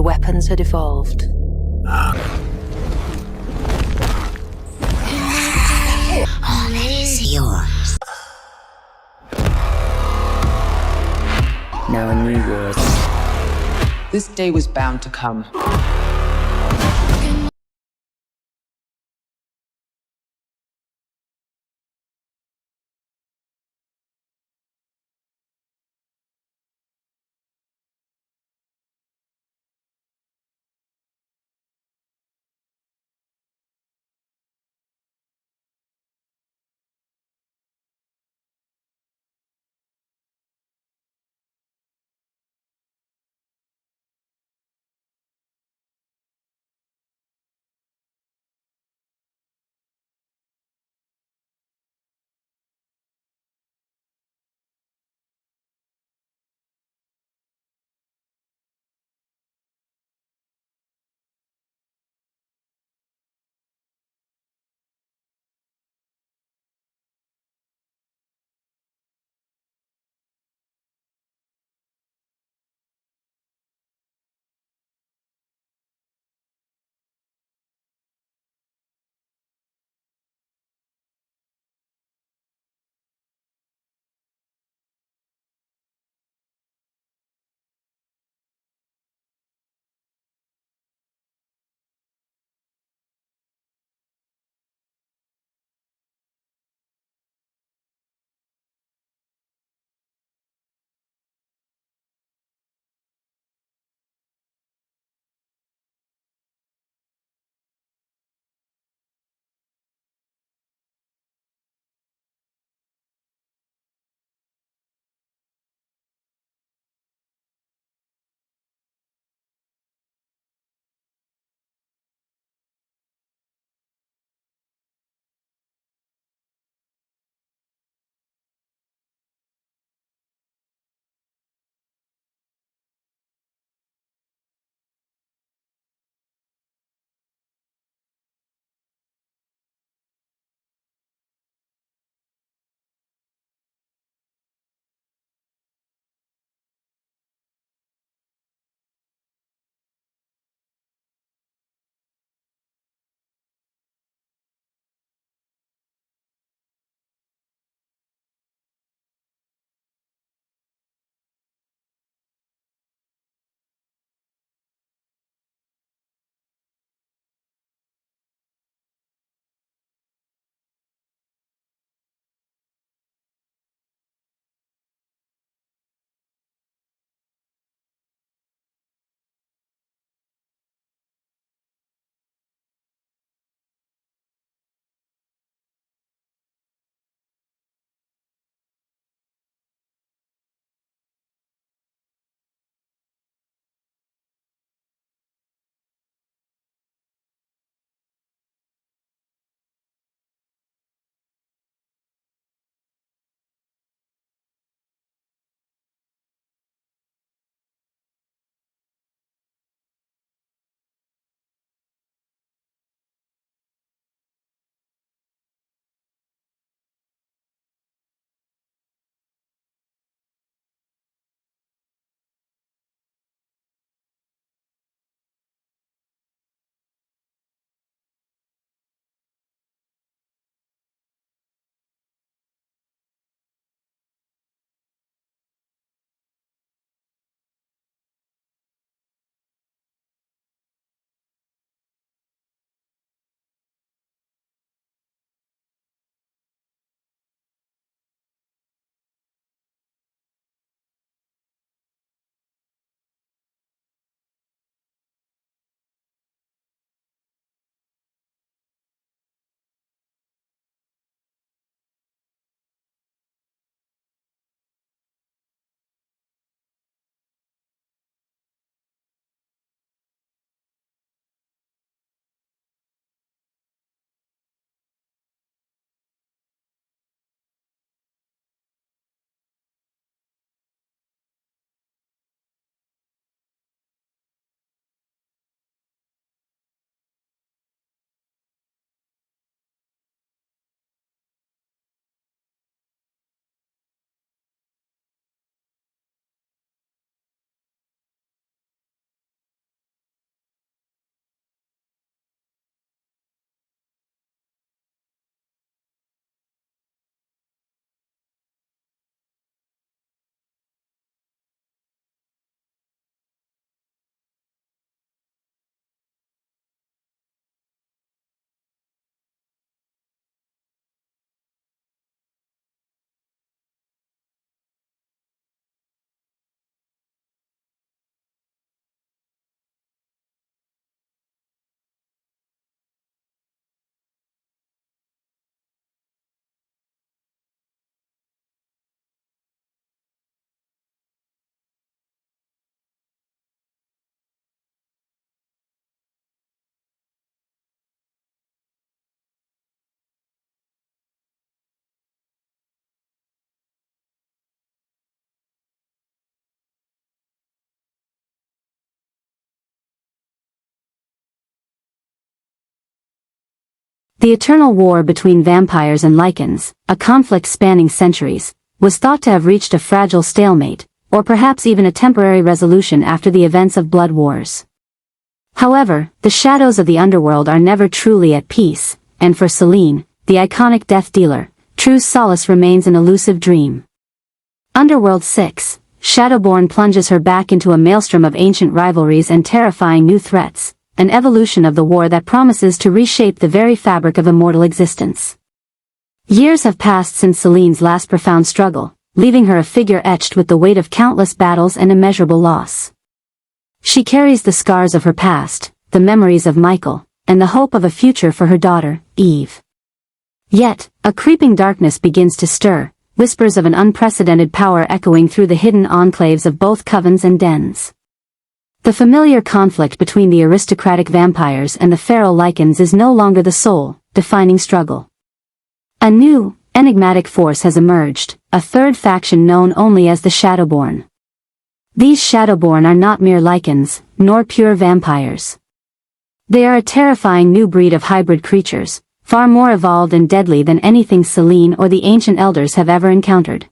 The weapons had evolved. All that is yours. Now a new world. This day was bound to come. The eternal war between vampires and Lycans, a conflict spanning centuries, was thought to have reached a fragile stalemate, or perhaps even a temporary resolution after the events of blood wars. However, the shadows of the underworld are never truly at peace, and for Selene, the iconic death dealer, true solace remains an elusive dream. Underworld 6, Shadowborn plunges her back into a maelstrom of ancient rivalries and terrifying new threats, an evolution of the war that promises to reshape the very fabric of immortal existence. Years have passed since Selene's last profound struggle, leaving her a figure etched with the weight of countless battles and immeasurable loss. She carries the scars of her past, the memories of Michael, and the hope of a future for her daughter, Eve. Yet, a creeping darkness begins to stir, whispers of an unprecedented power echoing through the hidden enclaves of both covens and dens. The familiar conflict between the aristocratic vampires and the feral Lycans is no longer the sole, defining struggle. A new, enigmatic force has emerged, a third faction known only as the Shadowborn. These Shadowborn are not mere Lycans, nor pure vampires. They are a terrifying new breed of hybrid creatures, far more evolved and deadly than anything Selene or the ancient elders have ever encountered.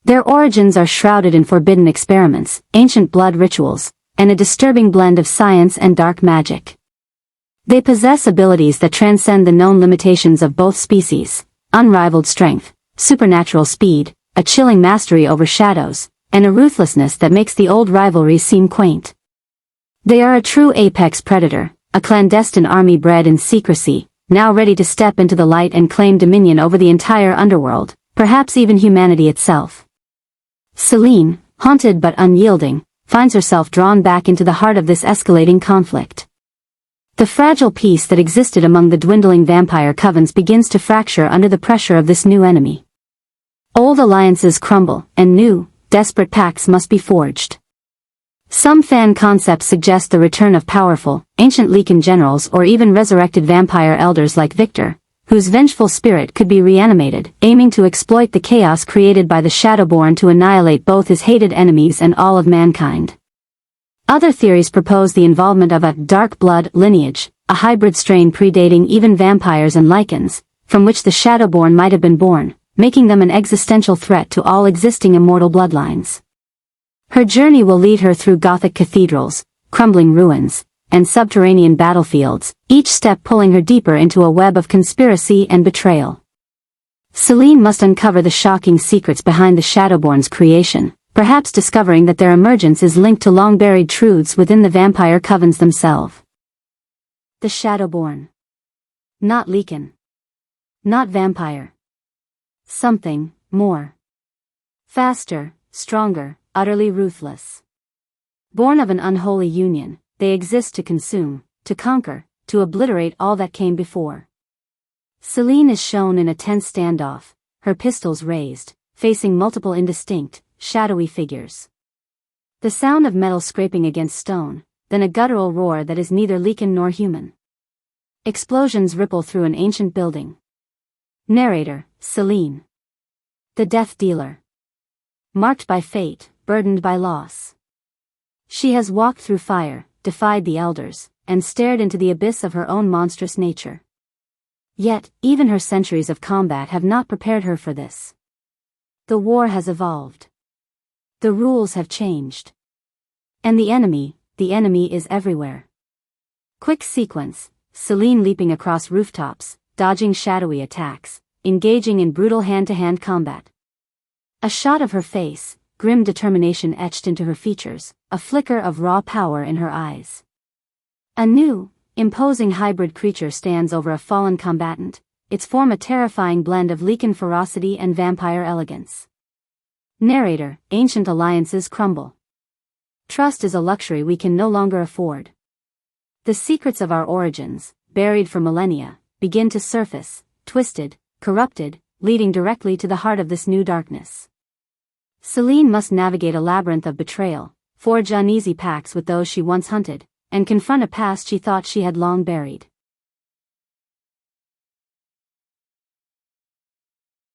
Their origins are shrouded in forbidden experiments, ancient blood rituals, and a disturbing blend of science and dark magic. They possess abilities that transcend the known limitations of both species: unrivaled strength, supernatural speed, a chilling mastery over shadows, and a ruthlessness that makes the old rivalries seem quaint. They are a true apex predator, a clandestine army bred in secrecy, now ready to step into the light and claim dominion over the entire underworld, perhaps even humanity itself. Selene, haunted but unyielding, finds herself drawn back into the heart of this escalating conflict. The fragile peace that existed among the dwindling vampire covens begins to fracture under the pressure of this new enemy. Old alliances crumble, and new, desperate pacts must be forged. Some fan concepts suggest the return of powerful, ancient Lycan generals or even resurrected vampire elders like Victor, whose vengeful spirit could be reanimated, aiming to exploit the chaos created by the Shadowborn to annihilate both his hated enemies and all of mankind. Other theories propose the involvement of a dark blood lineage, a hybrid strain predating even vampires and Lycans, from which the Shadowborn might have been born, making them an existential threat to all existing immortal bloodlines. Her journey will lead her through Gothic cathedrals, crumbling ruins, and subterranean battlefields, each step pulling her deeper into a web of conspiracy and betrayal. Selene must uncover the shocking secrets behind the Shadowborn's creation, perhaps discovering that their emergence is linked to long-buried truths within the vampire covens themselves. The Shadowborn. Not Lycan. Not vampire. Something more. Faster, stronger, utterly ruthless. Born of an unholy union, they exist to consume, to conquer, to obliterate all that came before. Selene is shown in a tense standoff, her pistols raised, facing multiple indistinct, shadowy figures. The sound of metal scraping against stone, then a guttural roar that is neither Lycan nor human. Explosions ripple through an ancient building. Narrator, Selene. The death dealer. Marked by fate, burdened by loss. She has walked through fire, defied the elders, and stared into the abyss of her own monstrous nature. Yet, even her centuries of combat have not prepared her for this. The war has evolved. The rules have changed. And the enemy is everywhere. Quick sequence, Selene leaping across rooftops, dodging shadowy attacks, engaging in brutal hand-to-hand combat. A shot of her face, grim determination etched into her features, a flicker of raw power in her eyes. A new, imposing hybrid creature stands over a fallen combatant, its form a terrifying blend of Lycan ferocity and vampire elegance. Narrator, ancient alliances crumble. Trust is a luxury we can no longer afford. The secrets of our origins, buried for millennia, begin to surface, twisted, corrupted, leading directly to the heart of this new darkness. Selene must navigate a labyrinth of betrayal, forge uneasy pacts with those she once hunted, and confront a past she thought she had long buried.